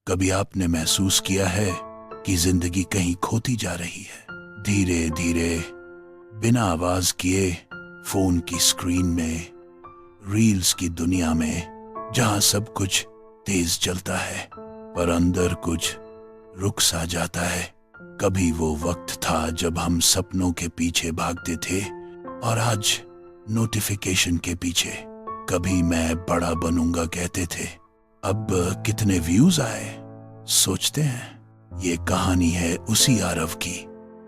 कभी आपने महसूस किया है कि जिंदगी कहीं खोती जा रही है, धीरे धीरे, बिना आवाज किए, फोन की स्क्रीन में, रील्स की दुनिया में, जहां सब कुछ तेज चलता है पर अंदर कुछ रुक सा जाता है। कभी वो वक्त था जब हम सपनों के पीछे भागते थे और आज नोटिफिकेशन के पीछे। कभी मैं बड़ा बनूंगा कहते थे, अब कितने व्यूज आए सोचते हैं। ये कहानी है उसी आरव की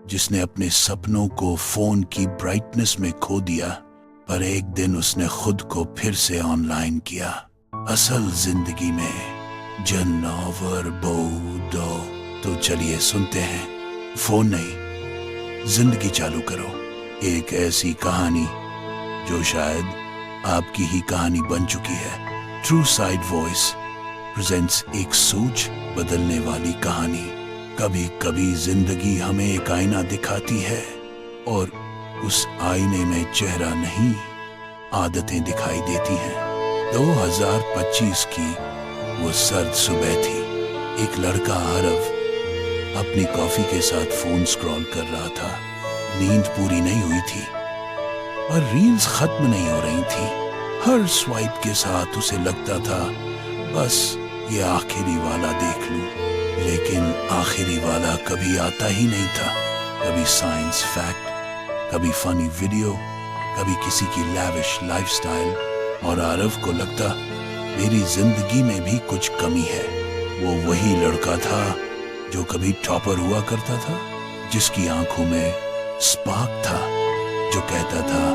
जिसने अपने सपनों को फोन की ब्राइटनेस में खो दिया, पर एक दिन उसने खुद को फिर से ऑनलाइन किया। असल जिंदगी में जनवर बोदो। तो चलिए सुनते हैं, फोन नहीं जिंदगी चालू करो। एक ऐसी कहानी जो शायद आपकी ही कहानी बन चुकी है। ट्रू साइड वॉइस प्रेजेंट्स एक सोच बदलने वाली कहानी। कभी कभी जिंदगी हमें एक आईना दिखाती है और उस आईने में चेहरा नहीं, आदतें दिखाई देती हैं। 2025 की वो सर्द सुबह थी। एक लड़का आरव अपनी कॉफी के साथ फोन स्क्रॉल कर रहा था। नींद पूरी नहीं हुई थी और रील्स खत्म नहीं हो रही थी। हर स्वाइप के साथ उसे लगता था बस ये आखिरी वाला देख लूं, लेकिन आखिरी वाला कभी आता ही नहीं था। कभी साइंस फैक्ट, कभी फनी वीडियो, कभी किसी की लैविश लाइफस्टाइल, और आरव को लगता मेरी जिंदगी में भी कुछ कमी है। वो वही लड़का था जो कभी टॉपर हुआ करता था, जिसकी आंखों में स्पार्क था, जो कहता था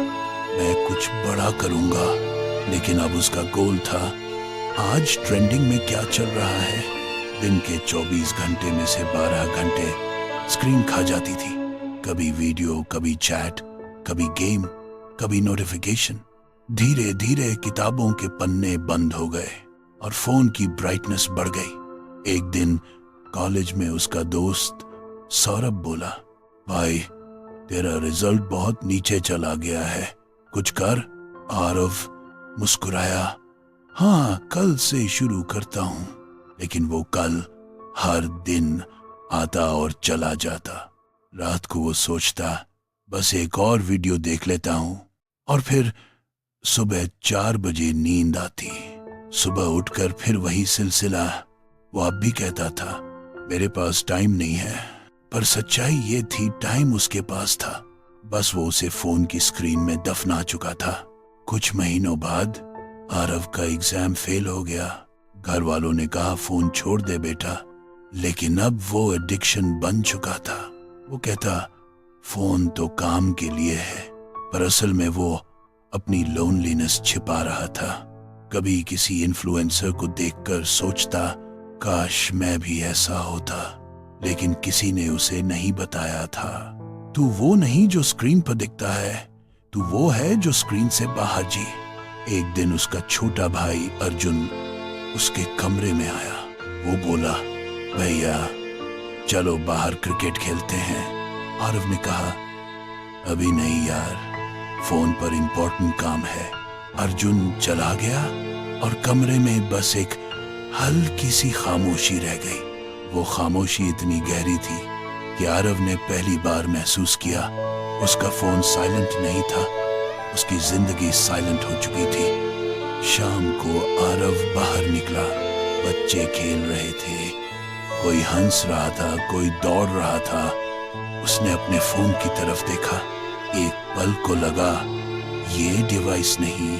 मैं कुछ बड़ा करूंगा, लेकिन अब उसका गोल था आज ट्रेंडिंग में क्या चल रहा है। दिन के 24 घंटे में से 12 घंटे स्क्रीन खा जाती थी। कभी वीडियो, कभी चैट, कभी गेम, कभी नोटिफिकेशन। धीरे धीरे किताबों के पन्ने बंद हो गए और फोन की ब्राइटनेस बढ़ गई। एक दिन कॉलेज में उसका दोस्त सौरभ बोला, भाई तेरा रिजल्ट बहुत नीचे चला गया है, कुछ कर। आरव मुस्कुराया, हाँ कल से शुरू करता हूं। लेकिन वो कल हर दिन आता और चला जाता। रात को वो सोचता बस एक और वीडियो देख लेता हूं, और फिर सुबह 4 बजे नींद आती। सुबह उठकर फिर वही सिलसिला। वो अब भी कहता था मेरे पास टाइम नहीं है, पर सच्चाई ये थी टाइम उसके पास था, बस वो उसे फोन की स्क्रीन में दफना चुका था। कुछ महीनों बाद आरव का एग्जाम फेल हो गया। घर वालों ने कहा फोन छोड़ दे बेटा, लेकिन अब वो एडिक्शन बन चुका था। वो कहता फोन तो काम के लिए है, पर असल में वो अपनी लोनलीनेस छिपा रहा था। कभी किसी इन्फ्लुएंसर को देखकर सोचता काश मैं भी ऐसा होता, लेकिन किसी ने उसे नहीं बताया था तू वो नहीं जो स्क्रीन पर दिखता है, तू वो है जो स्क्रीन से बाहर जी। एक दिन उसका छोटा भाई अर्जुन उसके कमरे में आया। वो बोला, भैया चलो बाहर क्रिकेट खेलते हैं। आरव ने कहा, अभी नहीं यार, फोन पर इंपॉर्टेंट काम है। अर्जुन चला गया और कमरे में बस एक हल्की सी खामोशी रह गई। वो खामोशी इतनी गहरी थी कि आरव ने पहली बार महसूस किया उसका फोन साइलेंट नहीं था, उसकी जिंदगी साइलेंट हो चुकी थी। शाम को आरव बाहर निकला। बच्चे खेल रहे थे, कोई हंस रहा था, कोई दौड़ रहा था। उसने अपने फोन की तरफ देखा। एक पल को लगा ये डिवाइस नहीं,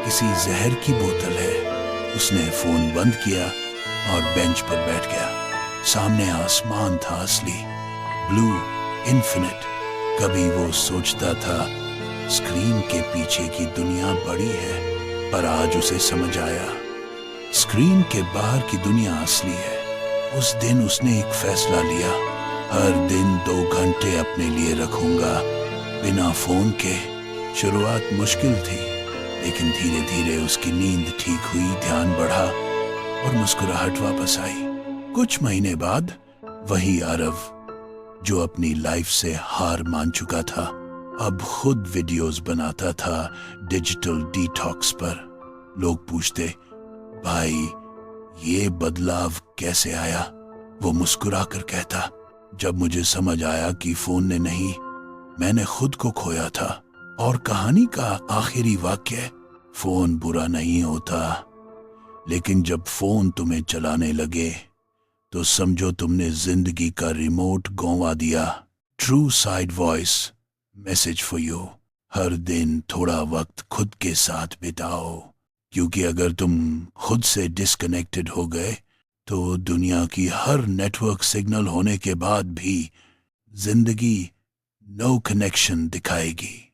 किसी जहर की बोतल है। उसने फोन बंद किया और बेंच पर बैठ गया। सामने आसमान था असली, ब्लू, इन्फिनिट। कभी वो सोचता था स्क्रीन के पीछे की दुनिया बड़ी है, पर आज उसे समझ आया स्क्रीन के बाहर की दुनिया असली है। उस दिन उसने एक फैसला लिया, हर दिन 2 घंटे अपने लिए रखूंगा बिना फोन के। शुरुआत मुश्किल थी, लेकिन धीरे धीरे उसकी नींद ठीक हुई, ध्यान बढ़ा और मुस्कुराहट वापस आई। कुछ महीने बाद वही आरव जो अपनी लाइफ से हार मान चुका था, अब खुद वीडियोस बनाता था डिजिटल डिटॉक्स पर। लोग पूछते, भाई ये बदलाव कैसे आया? वो मुस्कुरा कर कहता, जब मुझे समझ आया कि फोन ने नहीं, मैंने खुद को खोया था। और कहानी का आखिरी वाक्य, फोन बुरा नहीं होता, लेकिन जब फोन तुम्हें चलाने लगे तो समझो तुमने जिंदगी का रिमोट गंवा दिया। True side voice message for you. हर दिन थोड़ा वक्त खुद के साथ बिताओ, क्योंकि अगर तुम खुद से डिस्कनेक्टेड हो गए तो दुनिया की हर नेटवर्क सिग्नल होने के बाद भी जिंदगी नो कनेक्शन दिखाएगी।